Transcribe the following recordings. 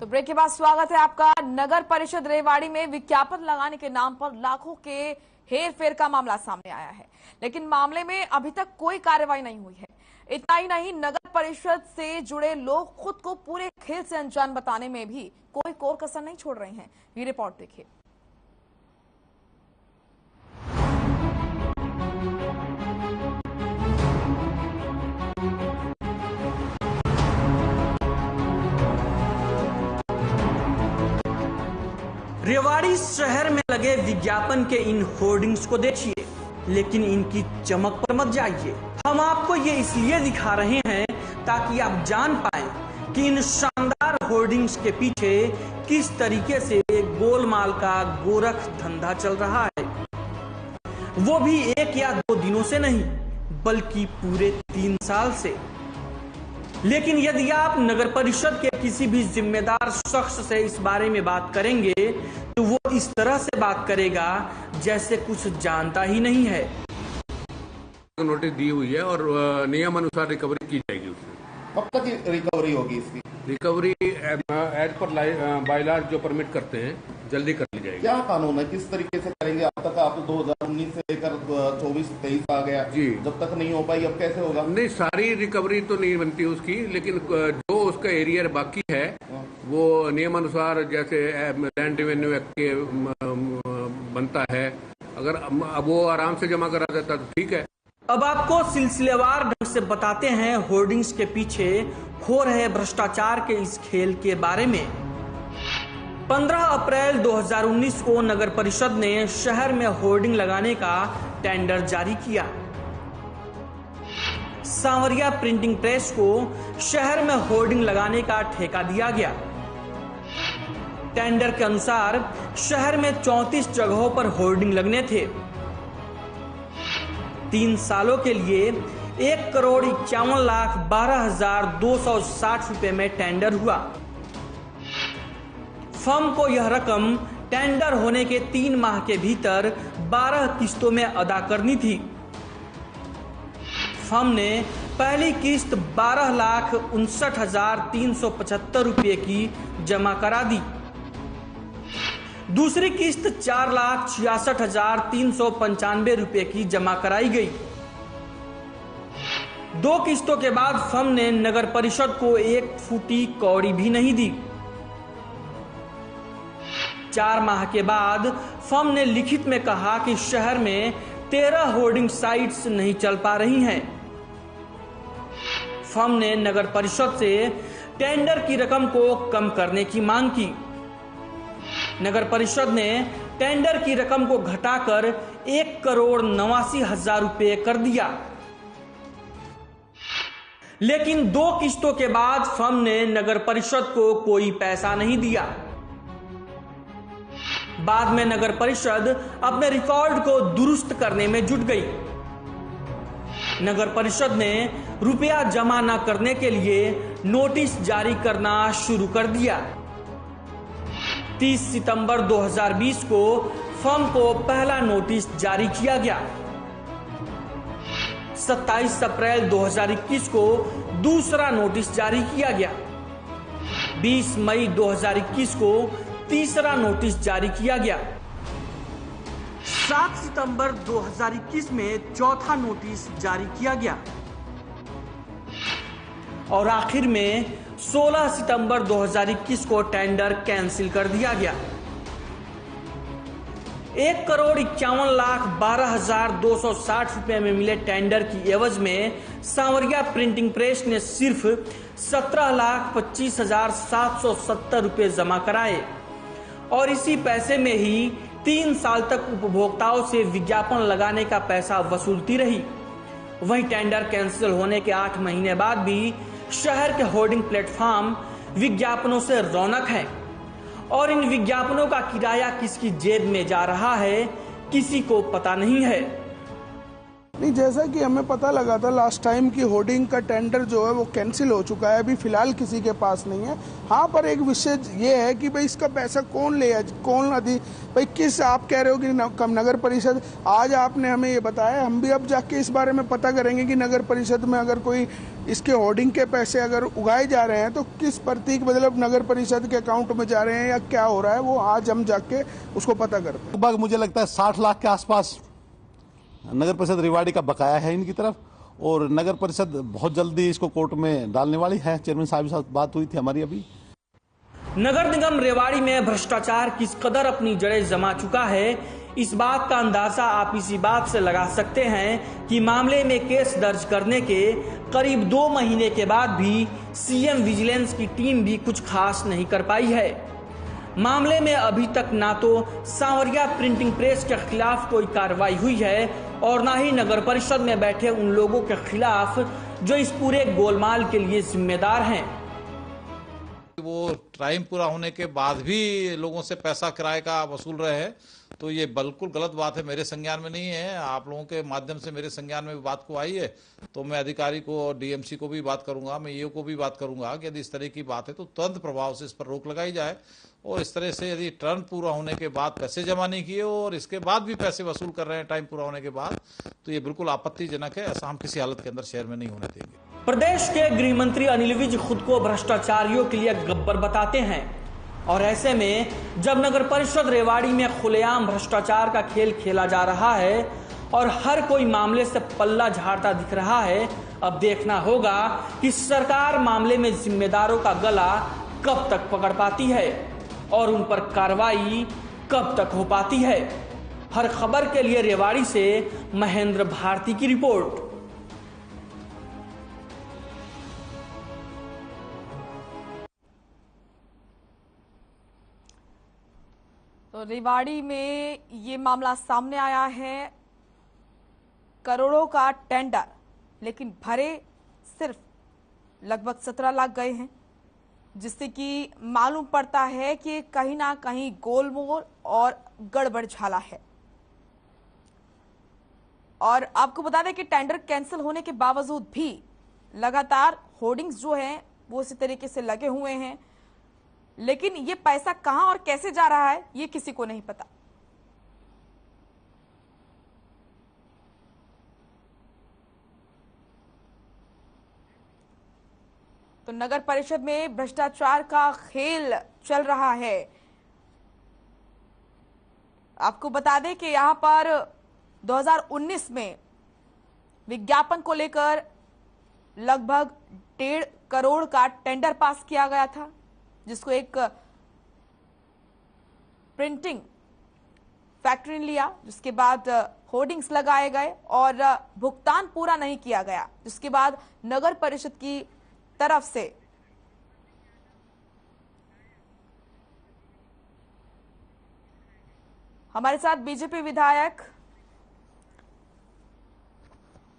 तो ब्रेक के बाद स्वागत है आपका। नगर परिषद रेवाड़ी में विज्ञापन लगाने के नाम पर लाखों के हेर फेर का मामला सामने आया है, लेकिन मामले में अभी तक कोई कार्रवाई नहीं हुई है। इतना ही नहीं, नगर परिषद से जुड़े लोग खुद को पूरे खेल से अनजान बताने में भी कोई कोर कसर नहीं छोड़ रहे हैं। ये रिपोर्ट देखिए। रेवाड़ी शहर में लगे विज्ञापन के इन होर्डिंग्स को देखिए, लेकिन इनकी चमक पर मत जाइए। हम आपको ये इसलिए दिखा रहे हैं ताकि आप जान पाएं कि इन शानदार होर्डिंग्स के पीछे किस तरीके से गोलमाल का गोरख धंधा चल रहा है, वो भी 1 या 2 दिनों से नहीं बल्कि पूरे 3 साल से। लेकिन यदि आप नगर परिषद के किसी भी जिम्मेदार शख्स से इस बारे में बात करेंगे तो वो इस तरह से बात करेगा जैसे कुछ जानता ही नहीं है। नोटिस दी हुई है और नियम अनुसार रिकवरी की जाएगी। उसमें कब तक रिकवरी होगी? इसकी रिकवरी एज पर बायलॉज जो परमिट करते हैं जल्दी कर ली जाएगी। क्या कानून है, किस तरीके से करेंगे? अब तक आप 2019 से लेकर 24-23 आ गया जी, जब तक नहीं हो पाई अब कैसे होगा? नहीं, सारी रिकवरी तो नहीं बनती उसकी, लेकिन जो उसका एरिया बाकी है वो नियम अनुसार जैसे लैंड रेवेन्यू एक्ट के बनता है, अगर अब वो आराम से जमा करा देता तो ठीक है। अब आपको सिलसिलेवार ढंग से बताते हैं होर्डिंग्स के पीछे हो रहे भ्रष्टाचार के इस खेल के बारे में। 15 अप्रैल 2019 को नगर परिषद ने शहर में होर्डिंग लगाने का टेंडर जारी किया। सांवरिया प्रिंटिंग प्रेस को शहर में होर्डिंग लगाने का ठेका दिया गया। टेंडर के अनुसार शहर में 34 जगहों पर होर्डिंग लगने थे। 3 सालों के लिए 1,51,12,260 रुपए में टेंडर हुआ। फर्म को यह रकम टेंडर होने के 3 माह के भीतर 12 किस्तों में अदा करनी थी। फर्म ने पहली किस्त 12,59,375 रुपए की जमा करा दी। दूसरी किस्त 4,66,395 रुपए की जमा कराई गई। 2 किस्तों के बाद फर्म ने नगर परिषद को 1 फूटी कौड़ी भी नहीं दी। 4 माह के बाद फर्म ने लिखित में कहा कि शहर में 13 होर्डिंग साइट्स नहीं चल पा रही हैं। फर्म ने नगर परिषद से टेंडर की रकम को कम करने की मांग की। नगर परिषद ने टेंडर की रकम को घटाकर 1,89,000 रुपए कर दिया। लेकिन 2 किस्तों के बाद फर्म ने नगर परिषद को कोई पैसा नहीं दिया। बाद में नगर परिषद अपने रिकॉर्ड को दुरुस्त करने में जुट गई। नगर परिषद ने रुपया जमा न करने के लिए नोटिस जारी करना शुरू कर दिया। 30 सितंबर 2020 को फर्म को पहला नोटिस जारी किया गया। 27 अप्रैल 2021 को दूसरा नोटिस जारी किया गया। 20 मई 2021 को तीसरा नोटिस जारी किया गया। 7 सितंबर 2021 में चौथा नोटिस जारी किया गया और आखिर में 16 सितंबर 2021 को टेंडर कैंसिल कर दिया गया। 1,51,12,260 रुपए में मिले टेंडर की एवज में सांवरिया प्रिंटिंग प्रेस ने सिर्फ 17,25,770 रुपए जमा कराए और इसी पैसे में ही 3 साल तक उपभोक्ताओं से विज्ञापन लगाने का पैसा वसूलती रही। वहीं टेंडर कैंसिल होने के 8 महीने बाद भी शहर के होर्डिंग प्लेटफॉर्म विज्ञापनों से रौनक है और इन विज्ञापनों का किराया किसकी जेब में जा रहा है किसी को पता नहीं है। नहीं, जैसा कि हमें पता लगा था लास्ट टाइम की होर्डिंग का टेंडर जो है वो कैंसिल हो चुका है, अभी फिलहाल किसी के पास नहीं है। हाँ, पर एक विषय ये है कि भाई इसका पैसा कौन ले, कौन अधि भाई किस, आप कह रहे हो कि नगर परिषद, आज आपने हमें ये बताया, हम भी अब जाके इस बारे में पता करेंगे कि नगर परिषद में अगर कोई इसके होर्डिंग के पैसे अगर उगाए जा रहे हैं तो किस प्रतीक मतलब नगर परिषद के अकाउंट में जा रहे हैं या क्या हो रहा है, वो आज हम जाके उसको पता करते हैं। लगभग मुझे लगता है 60 लाख के आसपास नगर परिषद रेवाड़ी का बकाया है इनकी तरफ, और नगर परिषद बहुत जल्दी इसको कोर्ट में डालने वाली है। चेयरमैन साहब के साथ बात हुई थी हमारी अभी। नगर निगम रेवाड़ी में भ्रष्टाचार किस कदर अपनी जड़ें जमा चुका है, इस बात का अंदाजा आप इसी बात से लगा सकते हैं कि मामले में केस दर्ज करने के करीब 2 महीने के बाद भी सीएम विजिलेंस की टीम भी कुछ खास नहीं कर पाई है। मामले में अभी तक ना तो सांवरिया प्रिंटिंग प्रेस के खिलाफ कोई कार्रवाई हुई है और ना ही नगर परिषद में बैठे उन लोगों के खिलाफ जो इस पूरे गोलमाल के लिए जिम्मेदार हैं। वो टाइम पूरा होने के बाद भी लोगों से पैसा किराए का वसूल रहे हैं, तो ये बिल्कुल गलत बात है, मेरे संज्ञान में नहीं है। आप लोगों के माध्यम से मेरे संज्ञान में भी बात को आई है, तो मैं अधिकारी को और डीएमसी को भी बात करूंगा, मैं ईओ को भी बात करूंगा कि यदि इस तरह की बात है तो तुरंत प्रभाव से इस पर रोक लगाई जाए। और इस तरह से यदि टर्न पूरा होने के बाद पैसे जमा नहीं किए और इसके बाद भी पैसे वसूल कर रहे हैं टाइम पूरा होने के बाद, तो ये बिल्कुल आपत्तिजनक है। ऐसा हम किसी हालत के अंदर शहर में नहीं होने देंगे। प्रदेश के गृह मंत्री अनिल विज खुद को भ्रष्टाचारियों के लिए गब्बर बताते हैं, और ऐसे में जब नगर परिषद रेवाड़ी में खुलेआम भ्रष्टाचार का खेल खेला जा रहा है और हर कोई मामले से पल्ला झाड़ता दिख रहा है, अब देखना होगा कि सरकार मामले में जिम्मेदारों का गला कब तक पकड़ पाती है और उन पर कार्रवाई कब तक हो पाती है। हर खबर के लिए रेवाड़ी से महेंद्र भारती की रिपोर्ट। तो रेवाड़ी में ये मामला सामने आया है, करोड़ों का टेंडर, लेकिन भरे सिर्फ लगभग 17 लाख गए हैं, जिससे कि मालूम पड़ता है कि कहीं ना कहीं गोलमोल और गड़बड़ झाला है। और आपको बता दें कि टेंडर कैंसिल होने के बावजूद भी लगातार होर्डिंग्स जो हैं वो इसी तरीके से लगे हुए हैं, लेकिन ये पैसा कहां और कैसे जा रहा है ये किसी को नहीं पता। तो नगर परिषद में भ्रष्टाचार का खेल चल रहा है। आपको बता दें कि यहां पर 2019 में विज्ञापन को लेकर लगभग 1.5 करोड़ का टेंडर पास किया गया था, जिसको एक प्रिंटिंग फैक्ट्री ने लिया, जिसके बाद होर्डिंग्स लगाए गए और भुगतान पूरा नहीं किया गया, जिसके बाद नगर परिषद की तरफ से हमारे साथ बीजेपी विधायक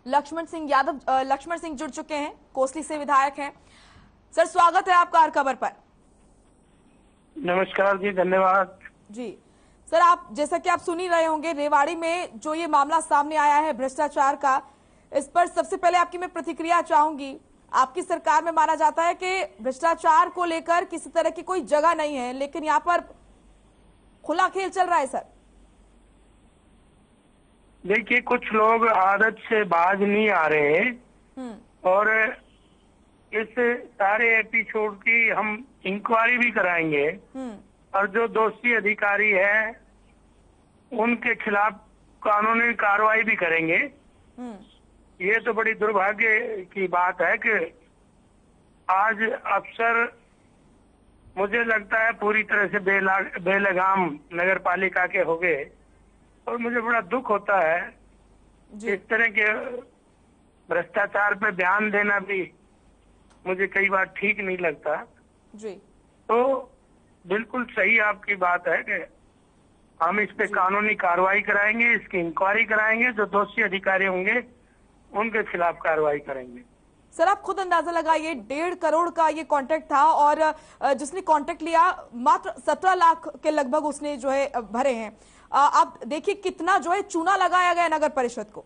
लक्ष्मण सिंह जुड़ चुके हैं, कोसली से विधायक हैं। सर, स्वागत है आपका हर खबर पर। नमस्कार जी, धन्यवाद जी। सर, आप जैसा कि आप सुन ही रहे होंगे, रेवाड़ी में जो ये मामला सामने आया है भ्रष्टाचार का, इस पर सबसे पहले आपकी मैं प्रतिक्रिया चाहूंगी। आपकी सरकार में माना जाता है कि भ्रष्टाचार को लेकर किसी तरह की कोई जगह नहीं है, लेकिन यहाँ पर खुला खेल चल रहा है। सर देखिए, कुछ लोग आदत से बाज नहीं आ रहे और इस सारे एपिसोड की हम इंक्वायरी भी कराएंगे और जो दोषी अधिकारी है उनके खिलाफ कानूनी कार्रवाई भी करेंगे। ये तो बड़ी दुर्भाग्य की बात है कि आज अफसर मुझे लगता है पूरी तरह से बेलगाम नगर पालिका के हो गए, और मुझे बड़ा दुख होता है। इस तरह के भ्रष्टाचार पे ध्यान देना भी मुझे कई बार ठीक नहीं लगता जी। तो बिल्कुल सही आपकी बात है कि हम इस पे कानूनी कार्रवाई कराएंगे, इसकी इंक्वायरी कराएंगे, जो दोषी अधिकारी होंगे उनके खिलाफ कार्रवाई करेंगे। सर, आप खुद अंदाजा लगाइए, 1.5 करोड़ का ये कॉन्ट्रैक्ट था और जिसने कॉन्ट्रैक्ट लिया मात्र 17 लाख के लगभग उसने जो है भरे हैं। आप देखिए कितना जो है चूना लगाया गया नगर परिषद को।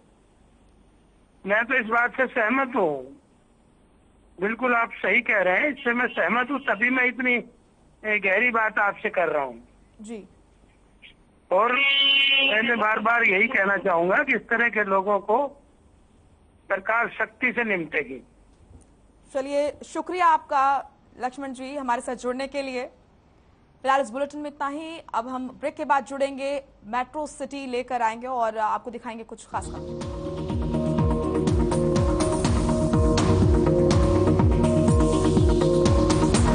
मैं तो इस बात से सहमत हूँ, बिल्कुल आप सही कह रहे हैं, इससे मैं सहमत हूँ, तभी मैं इतनी गहरी बात आपसे कर रहा हूँ जी। और मैं बार बार यही कहना चाहूंगा कि इस तरह के लोगों को सरकार सख्ती से निपटेगी। चलिए, शुक्रिया आपका लक्ष्मण जी हमारे साथ जुड़ने के लिए। फिलहाल इस बुलेटिन में इतना ही। अब हम ब्रेक के बाद जुड़ेंगे, मेट्रो सिटी लेकर आएंगे और आपको दिखाएंगे कुछ खास खबर।